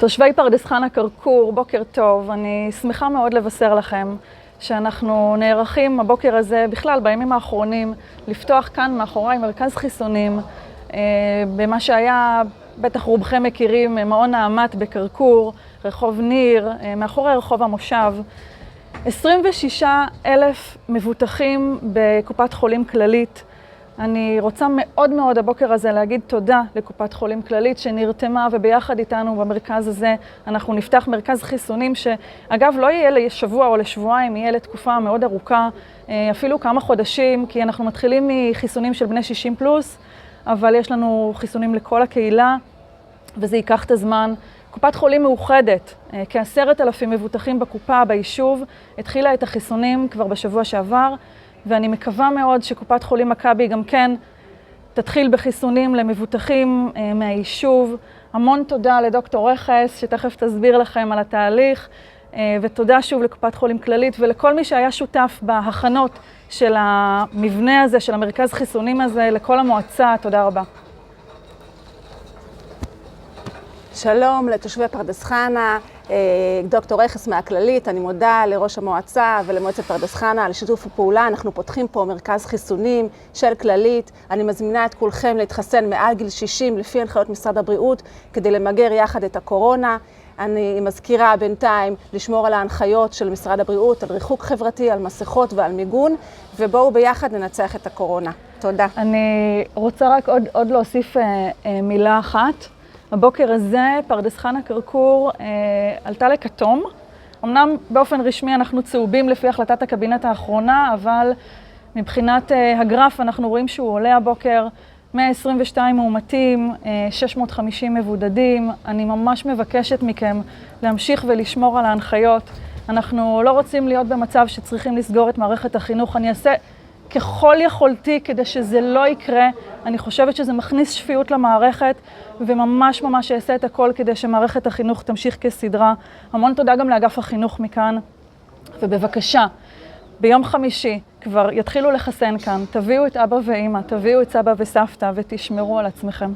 תושבי פרדס חנה כרכור, בוקר טוב. אני שמחה מאוד לבשר לכם שאנחנו נערכים הבוקר הזה, בכלל בימים האחרונים, לפתוח כאן מאחורי מרכז חיסונים, במה שהיה, בטח רובכם מכירים, מעון נעמת בכרכור, רחוב ניר, מאחורי רחוב המושב. 26,000 מבוטחים בקופת חולים כללית. אני רוצה מאוד מאוד הבוקר הזה להגיד תודה לקופת חולים כללית שנרתמה, וביחד איתנו במרכז הזה אנחנו נפתח מרכז חיסונים שאגב לא יהיה לשבוע או לשבועיים, יהיה לתקופה מאוד ארוכה, אפילו כמה חודשים, כי אנחנו מתחילים מחיסונים של בני 60 פלוס, אבל יש לנו חיסונים לכל הקהילה וזה ייקח את הזמן. קופת חולים מאוחדת, כ10,000 מבוטחים בקופה, ביישוב, התחילה את החיסונים כבר בשבוע שעבר, ואני מקווה מאוד שקופת חולים מכבי גם כן תתחיל בחיסונים למבוטחים מהיישוב. המון תודה לדוקטור רכס, שתכף תסביר לכם על התהליך, ותודה שוב לקופת חולים כללית ולכל מי שהיה שותף בהכנות של המבנה הזה, של המרכז חיסונים הזה, לכל המועצה. תודה רבה. שלום לתושבי פרדס חנה, דוקטור רכס מהכללית. אני מודה לראש המועצה ולמועצת פרדס חנה על שיתוף הפעולה. אנחנו פותחים פה מרכז חיסונים של כללית. אני מזמינה את כולכם להתחסן מעל גיל 60 לפי הנחיות משרד הבריאות כדי למגר יחד את הקורונה. אני מזכירה בינתיים לשמור על ההנחיות של משרד הבריאות, על ריחוק חברתי, על מסכות ועל מיגון, ובואו ביחד ננצח את הקורונה. תודה. אני רוצה רק עוד להוסיף מילה אחת. הבוקר הזה פרדס חנה כרכור עלתה לכתום. אמנם באופן רשמי אנחנו צהובים לפי החלטת הקבינט האחרונה, אבל מבחינת הגרף אנחנו רואים שהוא עולה הבוקר. 122 מאומתים, 650 מבודדים. אני ממש מבקשת מכם להמשיך ולשמור על ההנחיות. אנחנו לא רוצים להיות במצב שצריכים לסגור את מערכת החינוך. אני אעשה ככל יכולתי כדי שזה לא יקרה. אני חושבת שזה מכניס שפיות למערכת, וממש ממש אעשה את הכל כדי שמערכת החינוך תמשיך כסדרה. המון תודה גם לאגף החינוך מכאן, ובבקשה, ביום חמישי כבר יתחילו לחסן כאן. תביאו את אבא ואמא, תביאו את סבא וסבתא ותשמרו על עצמכם.